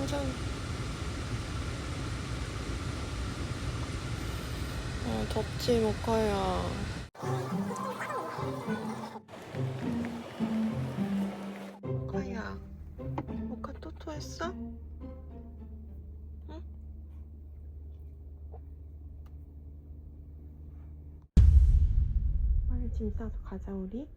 완전 덥지 모카야. 모카야, 모카 또 토했어? 응? 빨리 짐 싸서 가자 우리.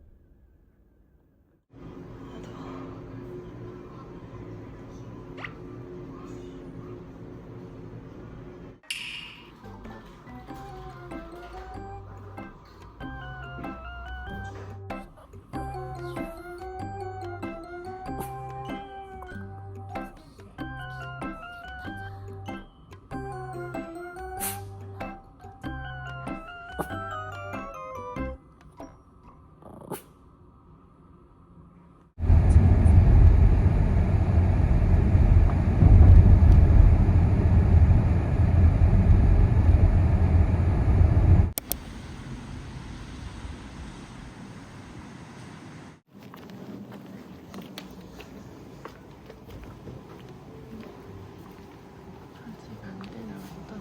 아직 안 되나 보다.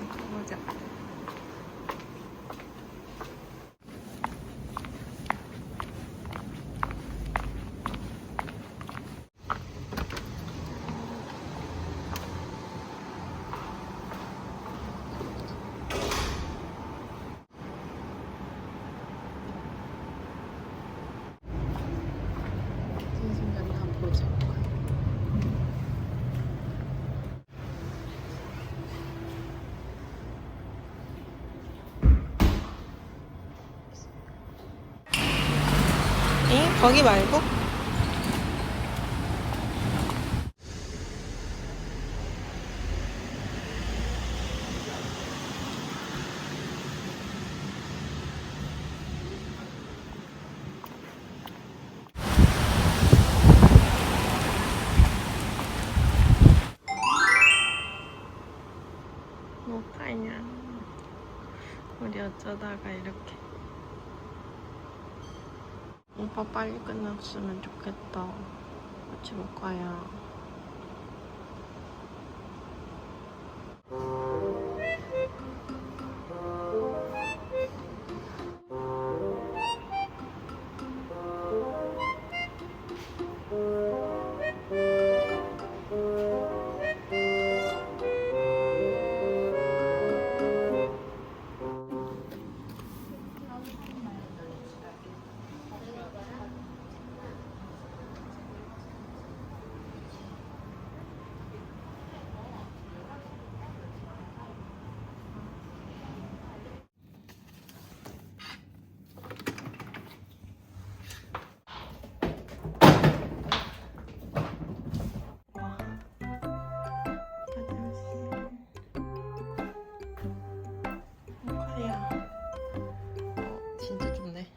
가보자. 이 순간 다 보자. 응? 거기 말고? 모카야, 우리 어쩌다가 이렇게. 오빠 빨리 끝났으면 좋겠다. 그치 모카야. 모카야. 진짜 좋네.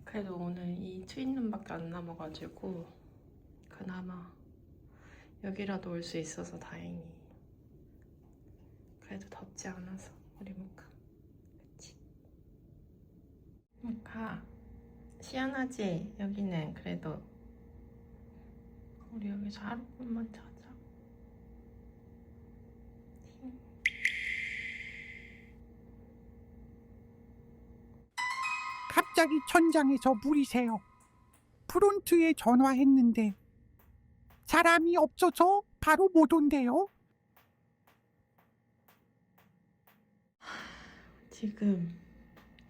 그래도 오늘 이 트윈룸밖에 안 남아가지고 그나마 여기라도 올 수 있어서 다행히. 그래도 덥지 않아서 우리 모카. 그치? 모카 시원하지? 여기는 그래도 우리 여기서 하룻밤만 자자. 갑자기 천장에서 물이 새요. 프론트에 전화했는데 사람이 없어서 바로 못 온대요. 지금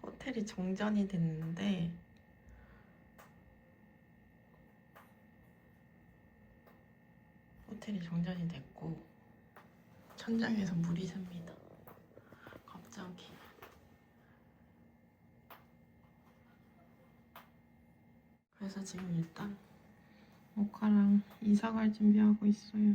호텔이 정전이 됐는데 호텔이 정전이 됐고 천장에서 물이 샙니다. 갑자기. 그래서 지금 일단 모카랑 이사 갈 준비하고 있어요.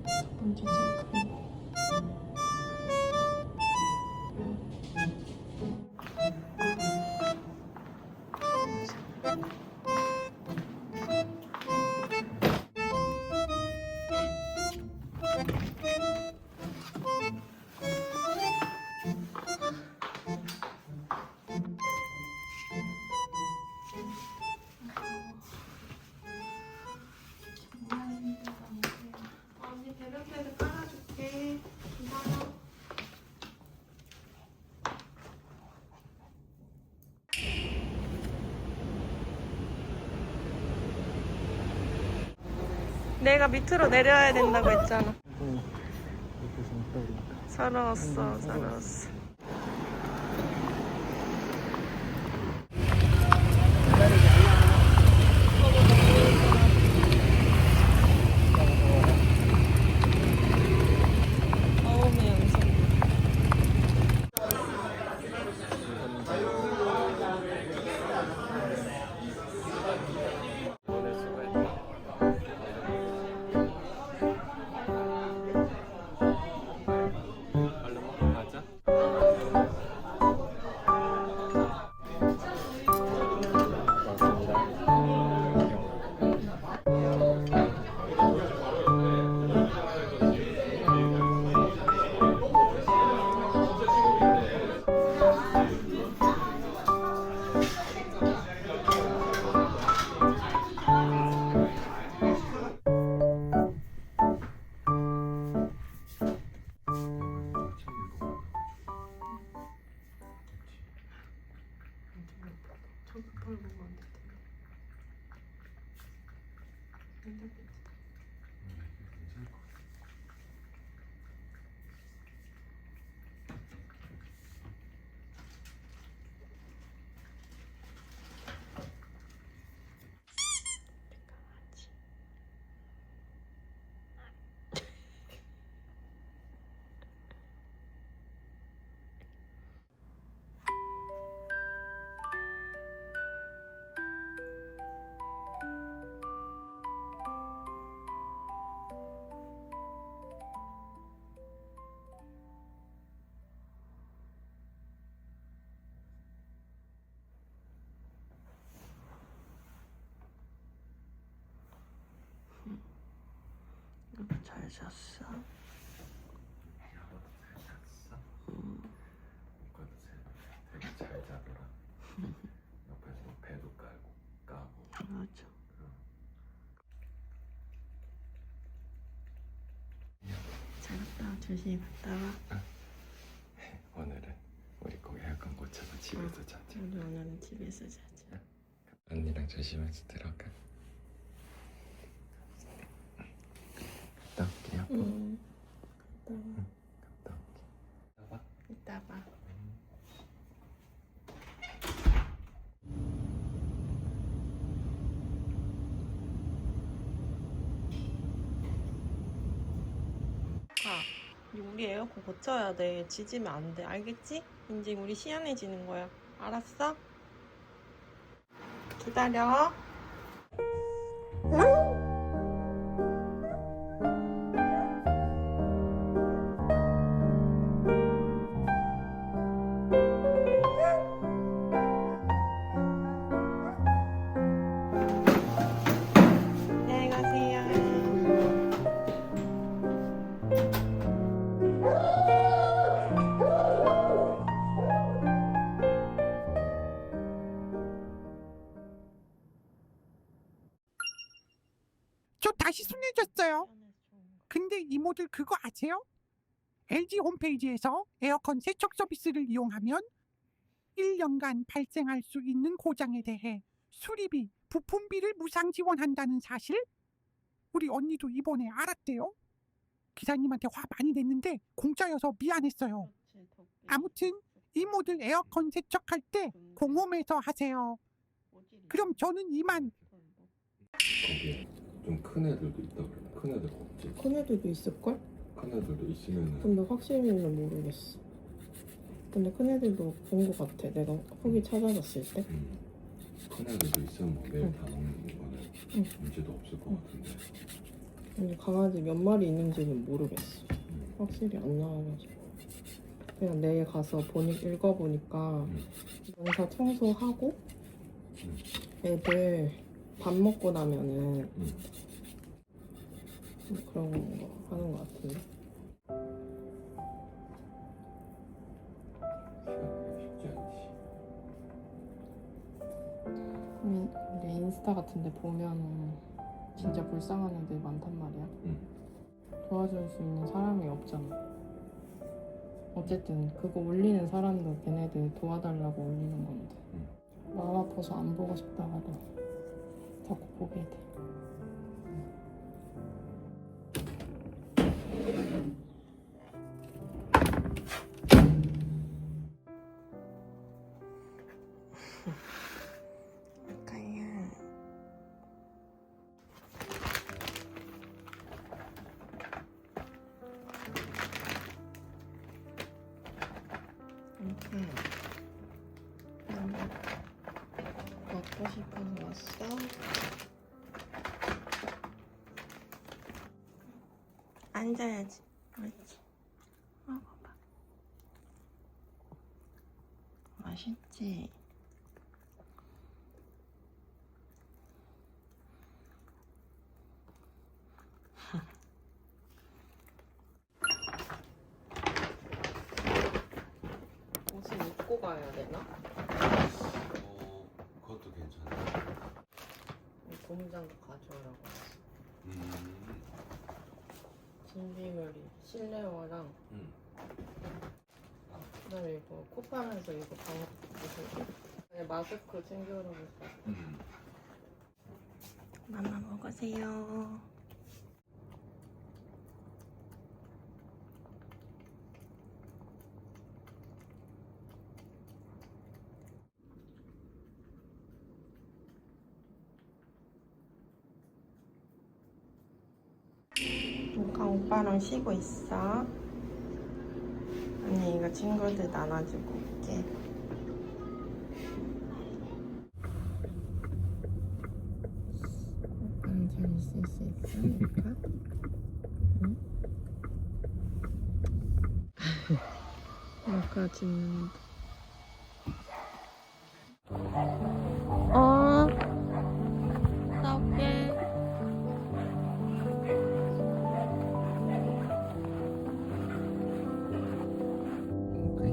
첫 번째 체크. 언니 배변패드 깔아줄게. 기다려. 내가 밑으로 내려야 된다고 했잖아. 서러웠어, 서러웠어. 처음에 연습. 저기 보고 안 돼. 잘 잤어? 오빠도 되게 잘 자더라. 옆에서 배도 까고. 맞아. 잘 갔다 와. 조심히 갔다 와. 오늘은 우리 거기 약간 고쳐서 집에서 자자. 우리 오늘은 집에서 자자. 언니랑 조심해서 들어가. 갔다 올게요. 응. 갔다 올게. 이따 봐. 우리 에어컨 고쳐야 돼. 지지면 안 돼. 알겠지? 이제 우리 시원해지는 거야. 알았어? 기다려. 안녕히 가세요. 있어요. 근데 이모들 그거 아세요? LG 홈페이지에서 에어컨 세척 서비스를 이용하면 1년간 발생할 수 있는 고장에 대해 수리비, 부품비를 무상 지원한다는 사실? 우리 언니도 이번에 알았대요. 기사님한테 화 많이 냈는데 공짜여서 미안했어요. 아무튼 이모들 에어컨 세척할 때 공홈에서 하세요. 그럼 저는 이만. 거기에 좀 큰 애들도 있다 그러나 큰 애들 없지? 큰 애들도 있을걸? 큰 애들도 있으면은 근데 확실히는 모르겠어. 근데 큰 애들도 본 것 같아. 내가 후기 찾아봤을 때. 큰 애들도 있으면 뭐 매일 다 먹는 거는 응. 문제도 없을 것 같은데. 근데 강아지 몇 마리 있는지는 모르겠어. 확실히 안 나와가지고. 그냥 내일 가서 읽어보니까 농사 청소하고 애들 밥 먹고 나면은 그런 거 하는 것 같은데. 쉽지 않지. 근데 인스타 같은데 보면은 진짜 불쌍한 애들 많단 말이야. 도와줄 수 있는 사람이 없잖아. 어쨌든 그거 올리는 사람도 걔네들 도와달라고 올리는 건데 마음 아파서 안 보고 싶다가도 자꾸 보게 돼. 먹고 싶어서 왔어? 앉아야지. 그렇지. 먹어봐. 맛있지? 옷을 입고 가야 되나? 그것도 괜찮아. 고무장갑 가져오라고 했어. 준비물이 실내화랑 그다음에 이거 코파면서 이거 방역 마스크 챙겨오라고 했어. 맘마 먹으세요. 누가 오빠랑 쉬고 있어? 언니 이거 친구들 나눠주고 올게. 오빠는 잘 있을 수 있어? 오빠? 응? 아까 짓는데 싸울게. 우리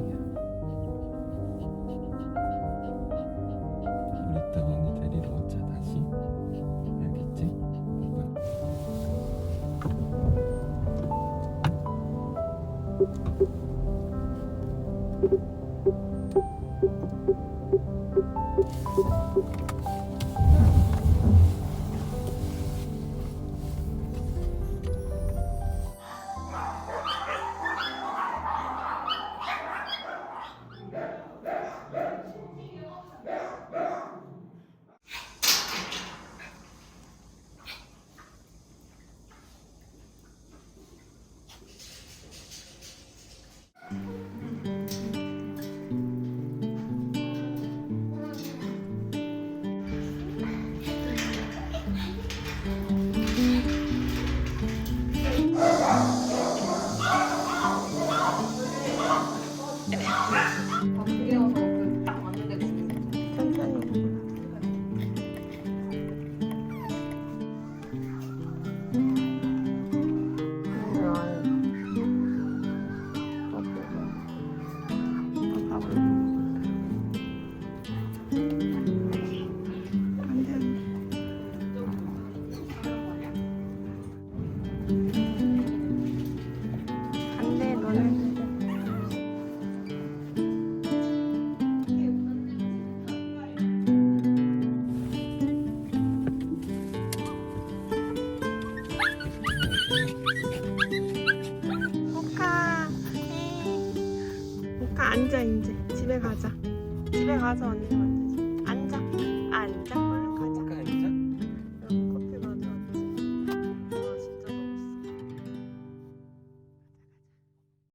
이따 언니 데리러 오자 다시. 알겠지? 모카 앉아 이제 집에 가자. 집에 가서 언니 만지자. 앉아. 앉아.